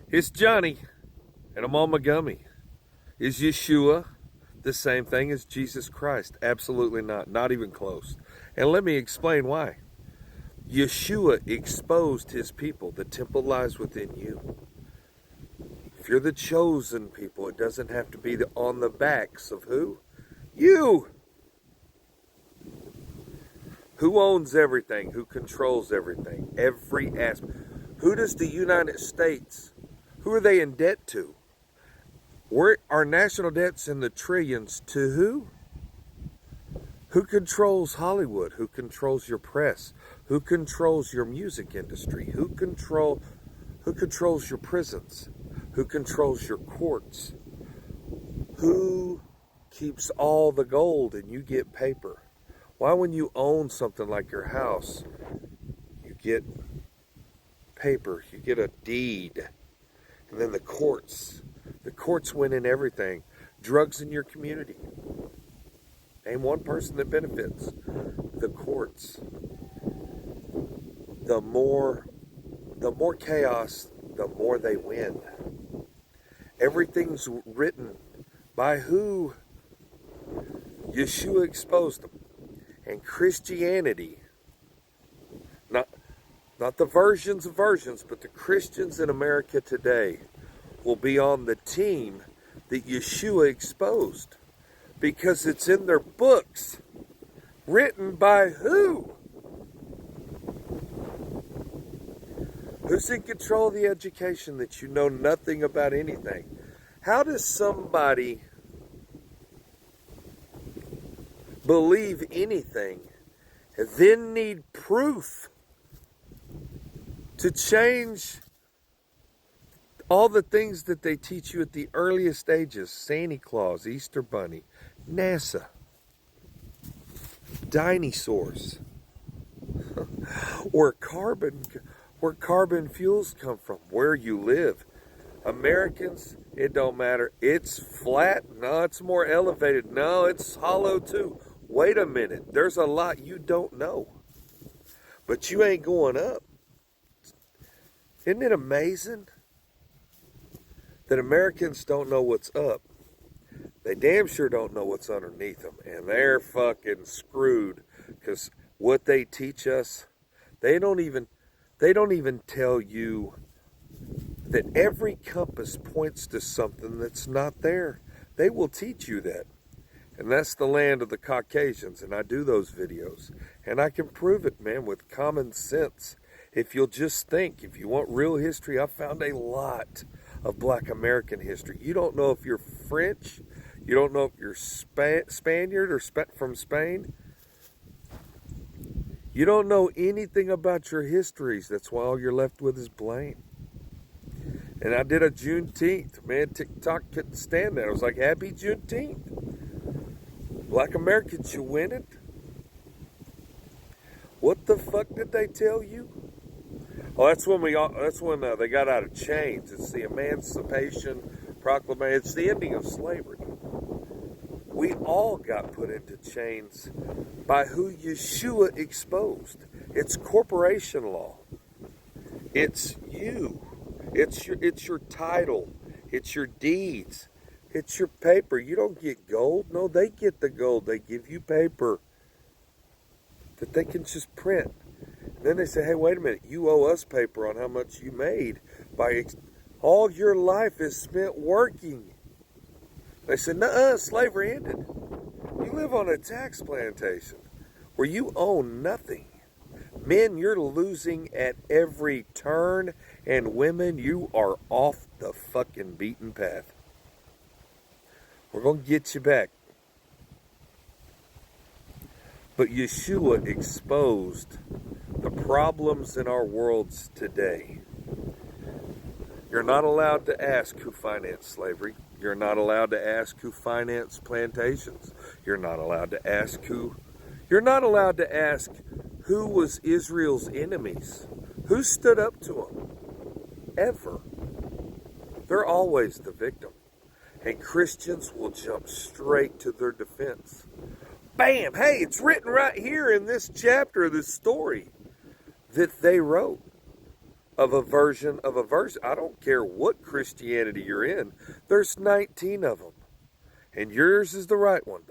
It's Johnny, and I'm on my gummy. Is Yeshua the same thing as Jesus Christ? Absolutely not. Not even close. And let me explain why. Yeshua exposed his people. The temple lies within you. If you're the chosen people, it doesn't have to be on the backs of who? You! Who owns everything? Who controls everything? Every aspect. Who does the United States, who are they in debt to? Our national debt's in the trillions to who? Who controls Hollywood? Who controls your press? Who controls your music industry? Who controls your prisons? Who controls your courts? Who keeps all the gold and you get paper? Why, when you own something like your house, you get paper, you get a deed, and then the courts win in everything. Drugs in your community. Name one person that benefits. The courts. The more chaos, the more they win. Everything's written by who? Yeshua exposed them. And Christianity, not the versions of versions, but the Christians in America today will be on the team that Yeshua exposed, because it's in their books. Written by who? Who's in control of the education that you know nothing about anything? How does somebody believe anything and then need proof to change all the things that they teach you at the earliest stages? Santa Claus, Easter Bunny, NASA, dinosaurs, or where carbon fuels come from, where you live. Americans, it don't matter. It's flat. No, it's more elevated. No, it's hollow too. Wait a minute. There's a lot you don't know. But you ain't going up. Isn't it amazing that Americans don't know what's up? They damn sure don't know what's underneath them. And they're fucking screwed. Because what they teach us, they don't even tell you that every compass points to something that's not there. They will teach you that. And that's the land of the Caucasians. And I do those videos. And I can prove it, man, with common sense. If you'll just think, if you want real history, I found a lot of Black American history. You don't know if you're French. You don't know if you're Spaniard or from Spain. You don't know anything about your histories. That's why all you're left with is blame. And I did a Juneteenth. Man, TikTok couldn't stand that. I was like, happy Juneteenth. Black Americans, you win it? What the fuck did they tell you? Oh, that's when they got out of chains. It's the Emancipation Proclamation. It's the ending of slavery. We all got put into chains by who Yeshua exposed. It's corporation law. It's you. It's your title. It's your deeds. It's your paper. You don't get gold. No, they get the gold. They give you paper that they can just print. And then they say, hey, wait a minute. You owe us paper on how much you made. All your life is spent working. They said, nuh-uh, slavery ended. You live on a tax plantation where you own nothing. Men, you're losing at every turn. And women, you are off the fucking beaten path. We're going to get you back. But Yeshua exposed the problems in our worlds today. You're not allowed to ask who financed slavery. You're not allowed to ask who financed plantations. You're not allowed to ask who was Israel's enemies. Who stood up to them? Ever. They're always the victim. And Christians will jump straight to their defense. Bam! Hey, it's written right here in this chapter of this story that they wrote. of a version of a version. I don't care what Christianity you're in. There's 19 of them. And yours is the right one.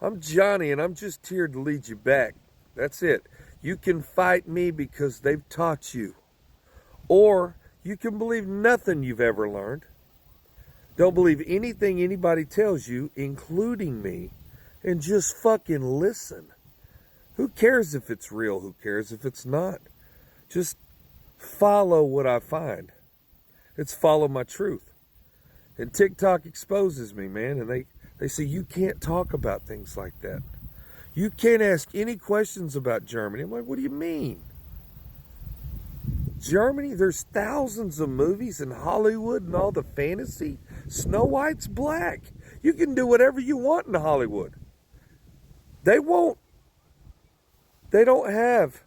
I'm Johnny, and I'm just here to lead you back. That's it. You can fight me because they've taught you. Or you can believe nothing you've ever learned. Don't believe anything anybody tells you, including me, and just fucking listen. Who cares if it's real? Who cares if it's not? Just follow what I find. It's follow my truth. And TikTok exposes me, man, and they say you can't talk about things like that. You can't ask any questions about Germany. I'm like, what do you mean? Germany, there's thousands of movies in Hollywood and all the fantasy. Snow White's black. You can do whatever you want in Hollywood. They don't have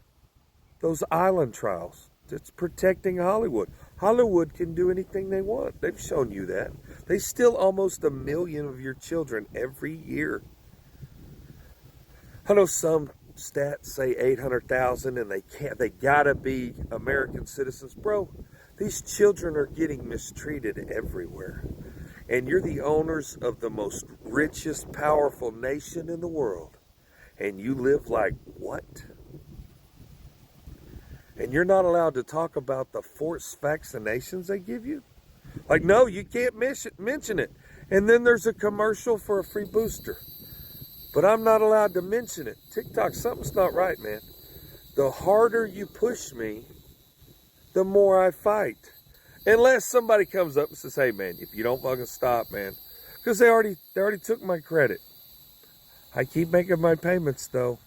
those island trials that's protecting Hollywood. Hollywood can do anything they want. They've shown you that. They steal almost 1 million of your children every year. I know some stats say 800,000 and they gotta be American citizens. Bro, these children are getting mistreated everywhere. And you're the owners of the most richest, powerful nation in the world. And you live like what? And you're not allowed to talk about the forced vaccinations they give you? Like, no, you can't mention it. And then there's a commercial for a free booster. But I'm not allowed to mention it. TikTok, something's not right, man. The harder you push me, the more I fight. Unless somebody comes up and says, hey, man, if you don't fucking stop, man. Because they already took my credit. I keep making my payments, though.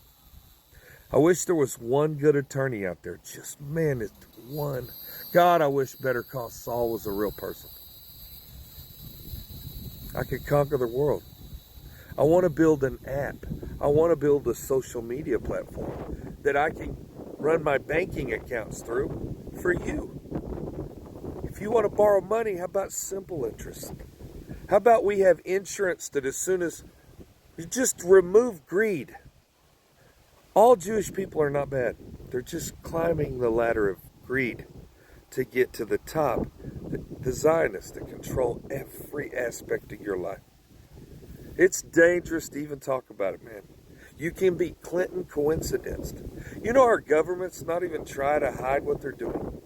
I wish there was one good attorney out there. Just, man, it's one. God, I wish Better Call Saul was a real person. I could conquer the world. I want to build an app. I want to build a social media platform that I can run my banking accounts through for you. If you want to borrow money, how about simple interest? How about we have insurance that as soon as you just remove greed. All Jewish people are not bad. They're just climbing the ladder of greed to get to the top. The Zionists that control every aspect of your life. It's dangerous to even talk about it, man. You can be Clinton coincidenced. You know our government's not even trying to hide what they're doing.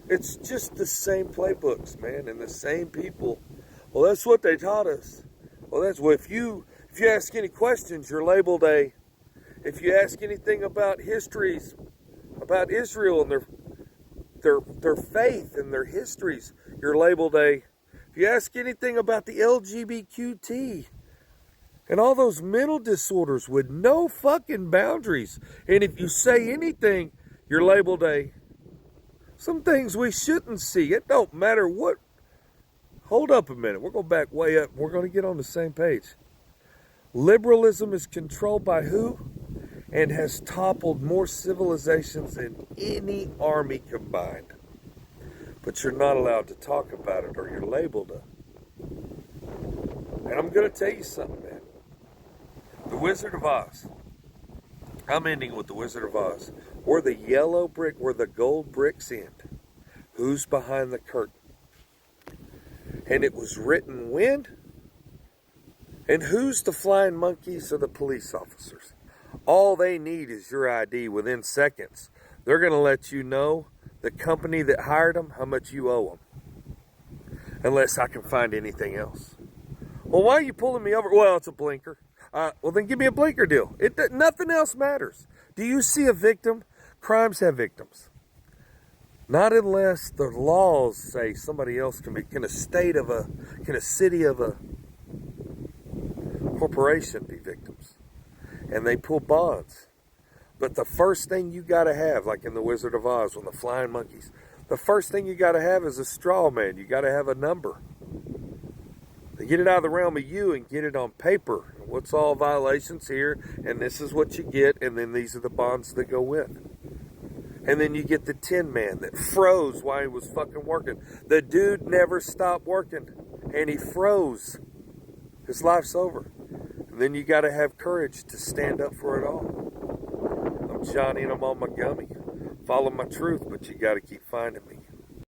It's just the same playbooks, man, and the same people. Well, that's what they taught us. Well, if you ask any questions, you're labeled a. If you ask anything about histories, about Israel and their faith and their histories, you're labeled a. If you ask anything about the LGBTQ and all those mental disorders with no fucking boundaries, and if you say anything, you're labeled a. Some things we shouldn't see. It don't matter what. Hold up a minute. We're going back way up. We're going to get on the same page. Liberalism is controlled by who? And has toppled more civilizations than any army combined. But you're not allowed to talk about it or you're labeled a. And I'm going to tell you something, man. The Wizard of Oz. I'm ending with the Wizard of Oz. Where the yellow brick, where the gold bricks end. Who's behind the curtain? And it was written when? And who's the flying monkeys or the police officers? All they need is your ID within seconds. They're going to let you know, the company that hired them, how much you owe them. Unless I can find anything else. Well, why are you pulling me over? Well, it's a blinker. Well, then give me a blinker deal. Nothing else matters. Do you see a victim? Crimes have victims. Not unless the laws say somebody else can a city of a corporation be victims. And they pull bonds. But the first thing you got to have, like in The Wizard of Oz, when the flying monkeys, the first thing you got to have is a straw man. You got to have a number. They get it out of the realm of you and get it on paper. What's all violations here? And this is what you get. And then these are the bonds that go with. And then you get the Tin Man that froze while he was fucking working. The dude never stopped working. And he froze. His life's over. And then you got to have courage to stand up for it all. I'm Johnny and I'm on my gummy. follow my truth, but you got to keep finding me.